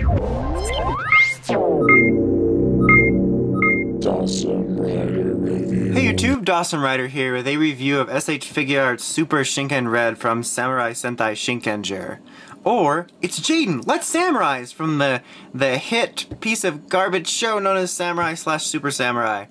Hey YouTube, Dawson Rider here with a review of S.H.Figuarts Super Shinken Red from Samurai Sentai Shinkenger. Or, it's Jaden, Let's Samurais, from the hit piece of garbage show known as Samurai / Super Samurai.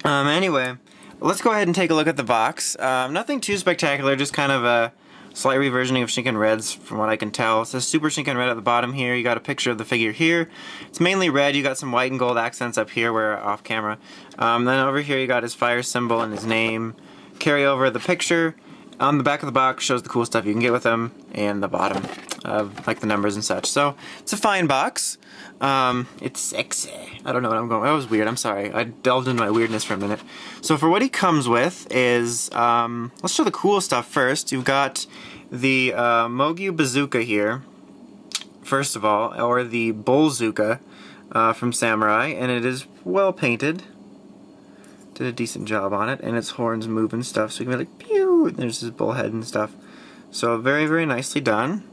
Anyway, let's go ahead and take a look at the box. Nothing too spectacular, just kind of a slight reversioning of Shinken Reds from what I can tell. It says Super Shinken Red at the bottom here. You got a picture of the figure here. It's mainly red. You got some white and gold accents up here where off camera. Then over here you got his fire symbol and his name. Carry over the picture. On the back of the box shows the cool stuff you can get with them, and the bottom of like the numbers and such. So it's a fine box. It's sexy. I don't know what I'm going. That was weird. I'm sorry. I delved into my weirdness for a minute. So for what he comes with is let's show the cool stuff first. You've got the Mogyu Bazooka here, first of all, or the Bullzooka from Samurai, and it is well painted. Did a decent job on it, and its horns move and stuff, so you can be like, pew, and there's his bullhead and stuff. So very, very nicely done.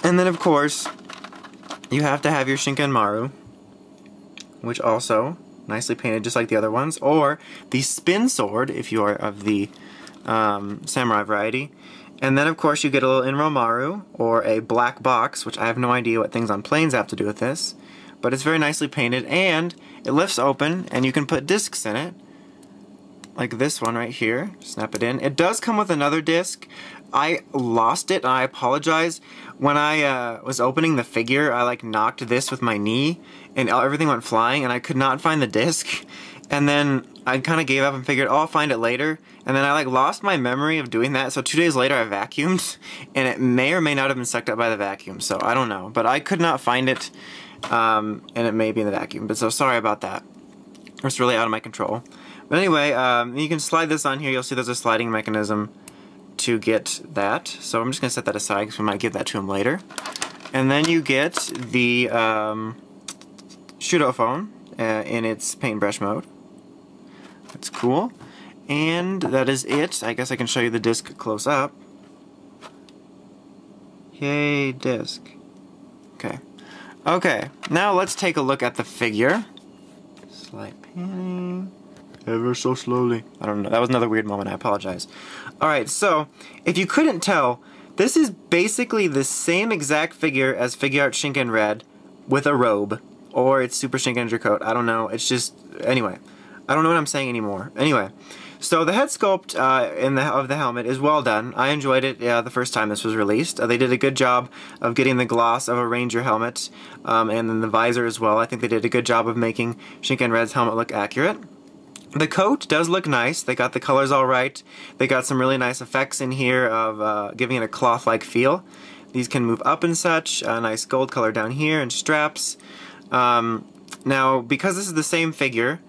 And then, of course, you have to have your Shinkenmaru, which also nicely painted just like the other ones, or the spin sword, if you are of the Samurai variety. And then, of course, you get a little Inromaru, or a black box, which I have no idea what things on planes have to do with this. But it's very nicely painted, and it lifts open, and you can put discs in it, like this one right here. Snap it in. It does come with another disc. I lost it, and I apologize. When I was opening the figure, I like knocked this with my knee, and everything went flying, and I could not find the disc. And then I kind of gave up and figured, oh, I'll find it later. And then I like lost my memory of doing that, so 2 days later I vacuumed, and it may or may not have been sucked up by the vacuum, so I don't know. But I could not find it. And it may be in the vacuum, but so sorry about that. It's really out of my control. But anyway, you can slide this on here. You'll see there's a sliding mechanism to get that. So I'm just going to set that aside because we might give that to him later. And then you get the Shudophone in its paintbrush mode. That's cool. And that is it. I guess I can show you the disc close up. Yay, disc. Okay. Okay, now let's take a look at the figure. Slight panning. Ever so slowly. I don't know, that was another weird moment, I apologize. Alright, so, if you couldn't tell, this is basically the same exact figure as Figuarts Shinken Red with a robe. Or it's Super Shinkenger coat, I don't know, it's just, anyway. I don't know what I'm saying anymore. Anyway, so the head sculpt of the helmet is well done. I enjoyed it the first time this was released. They did a good job of getting the gloss of a Ranger helmet, and then the visor as well. I think they did a good job of making Shinken Red's helmet look accurate. The coat does look nice. They got the colors all right. They got some really nice effects in here of giving it a cloth-like feel. These can move up and such. A nice gold color down here and straps. Now, because this is the same figure,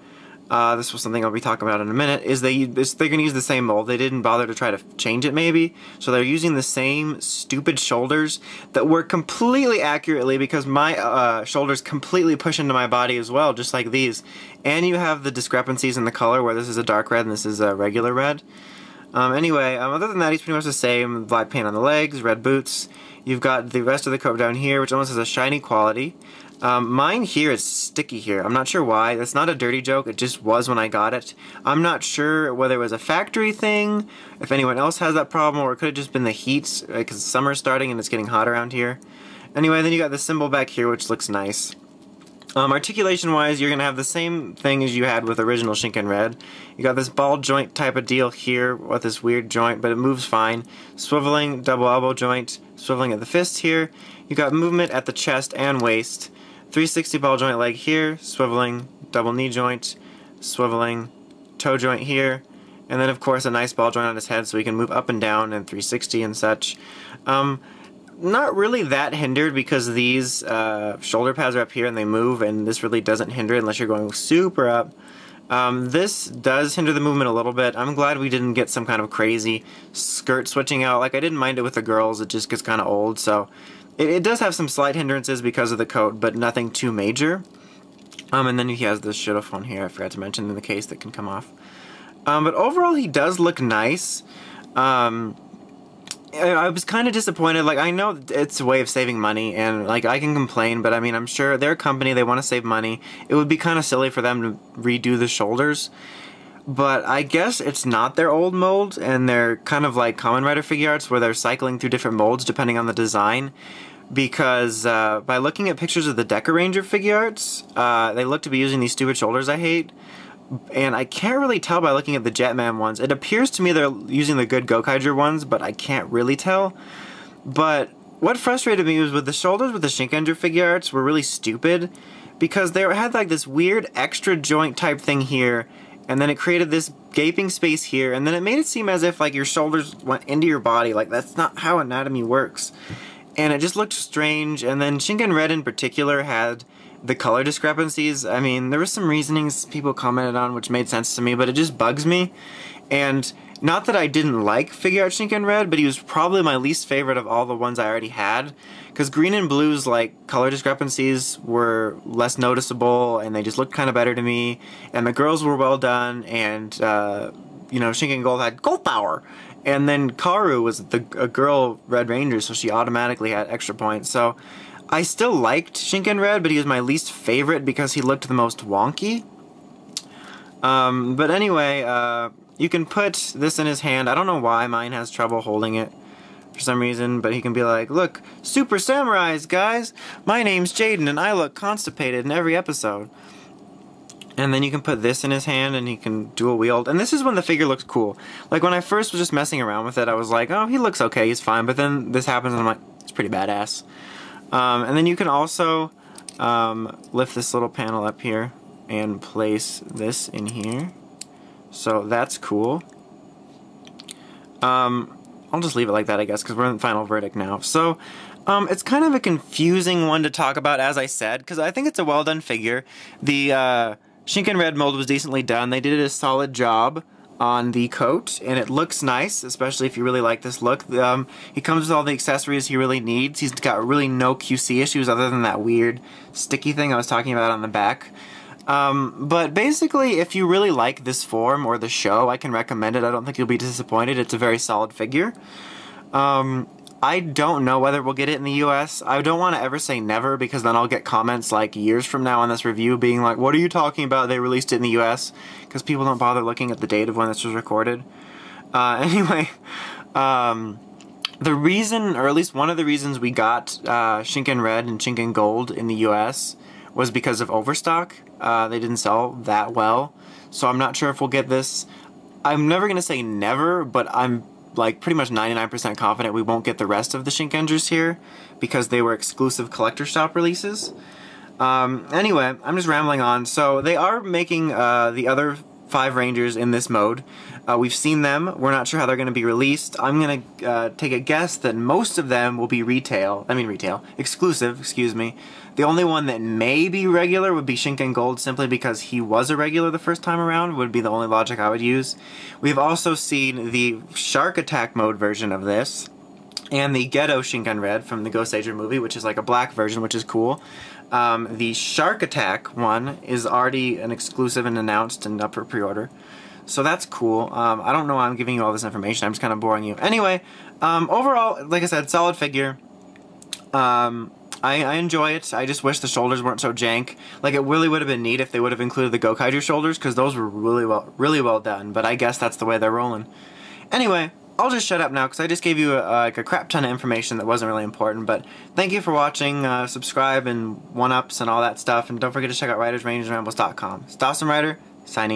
this was something I'll be talking about in a minute, is they're going to use the same mold. They didn't bother to try to change it maybe, so they're using the same stupid shoulders that work completely accurately because my shoulders completely push into my body as well, just like these. And you have the discrepancies in the color where this is a dark red and this is a regular red. Anyway, other than that, he's pretty much the same. Black paint on the legs, red boots. You've got the rest of the coat down here, which almost has a shiny quality. Mine here is sticky here. I'm not sure why. That's not a dirty joke. It just was when I got it. I'm not sure whether it was a factory thing, if anyone else has that problem, or it could have just been the heat, because summer's starting and it's getting hot around here. Anyway, then you got the symbol back here, which looks nice. Articulation-wise, you're going to have the same thing as you had with original Shinken Red. You got this ball joint type of deal here with this weird joint, but it moves fine. Swiveling, double elbow joint, swiveling at the fist here. You got movement at the chest and waist. 360 ball joint leg here, swiveling, double knee joint, swiveling, toe joint here, and then of course a nice ball joint on his head so he can move up and down and 360 and such. Not really that hindered because these shoulder pads are up here and they move, and this really doesn't hinder unless you're going super up. This does hinder the movement a little bit. I'm glad we didn't get some kind of crazy skirt switching out. Like, I didn't mind it with the girls, it just gets kind of old, so it does have some slight hindrances because of the coat, but nothing too major. And then he has this Shudophone here, I forgot to mention, in the case that can come off. But overall, he does look nice. I was kind of disappointed. Like, I know it's a way of saving money, and like I can complain, but I mean, I'm sure they're a company, they want to save money. It would be kind of silly for them to redo the shoulders. But I guess it's not their old mold, and they're kind of like Kamen Rider Figuarts, where they're cycling through different molds depending on the design. Because by looking at pictures of the Deca Ranger Figuarts, they look to be using these stupid shoulders I hate. And I can't really tell by looking at the Jetman ones. It appears to me they're using the good Gokaiger ones, but I can't really tell. But what frustrated me was with the shoulders with the Shinkenger Figuarts were really stupid, because they had like this weird extra joint type thing here, and then it created this gaping space here, and then it made it seem as if like your shoulders went into your body. Like, that's not how anatomy works. And it just looked strange. And then Shinken Red in particular had the color discrepancies. I mean, there was some reasonings people commented on which made sense to me, but it just bugs me. And not that I didn't like Figuarts Shinken Red, but he was probably my least favorite of all the ones I already had. Because green and blue's like color discrepancies were less noticeable, and they just looked kind of better to me. And the girls were well done, and you know, Shinken Gold had gold power. And then Karu was a girl Red Ranger, so she automatically had extra points. So I still liked Shinken Red, but he was my least favorite because he looked the most wonky. But anyway, you can put this in his hand. I don't know why mine has trouble holding it for some reason, but he can be like, look, Super Samurais, guys! My name's Jaden, and I look constipated in every episode. And then you can put this in his hand, and he can dual wield. And this is when the figure looks cool. Like, when I first was just messing around with it, I was like, oh, he looks okay, he's fine. But then this happens, and I'm like, it's pretty badass. And then you can also lift this little panel up here and place this in here. So that's cool. I'll just leave it like that, I guess, because we're in the final verdict now. So it's kind of a confusing one to talk about, as I said, because I think it's a well done figure. The Shinken Red mold was decently done. They did a solid job on the coat, and it looks nice, especially if you really like this look. He comes with all the accessories he really needs. He's got really no QC issues other than that weird sticky thing I was talking about on the back. But basically, if you really like this form or the show, I can recommend it. I don't think you'll be disappointed. It's a very solid figure. I don't know whether we'll get it in the US. I don't want to ever say never, because then I'll get comments like years from now on this review being like, what are you talking about? They released it in the US, because people don't bother looking at the date of when this was recorded. Anyway, the reason, or at least one of the reasons we got Shinken Red and Shinken Gold in the US was because of overstock. They didn't sell that well, so I'm not sure if we'll get this. I'm never going to say never, but I'm like pretty much 99% confident we won't get the rest of the Shinkengers here, because they were exclusive collector shop releases. Anyway, I'm just rambling on. So they are making the other 5 Rangers in this mode. We've seen them. We're not sure how they're going to be released. I'm going to take a guess that most of them will be exclusive, excuse me. The only one that may be regular would be Shinken Gold, simply because he was a regular the first time around, would be the only logic I would use. We've also seen the Shark Attack mode version of this, and the Ghetto Shinken Red from the Ghost Ager movie, which is like a black version, which is cool. The Shark Attack one is already an exclusive and announced and up for pre-order. So that's cool. I don't know why I'm giving you all this information. I'm just kind of boring you. Anyway, overall, like I said, solid figure. I enjoy it. I just wish the shoulders weren't so jank. Like, it really would have been neat if they would have included the Gokaiger shoulders, because those were really well done. But I guess that's the way they're rolling. Anyway, I'll just shut up now, because I just gave you like a crap ton of information that wasn't really important. But thank you for watching. Subscribe and one-ups and all that stuff. And don't forget to check out WritersRangersRambles.com. It's Dawson Ryder, signing out.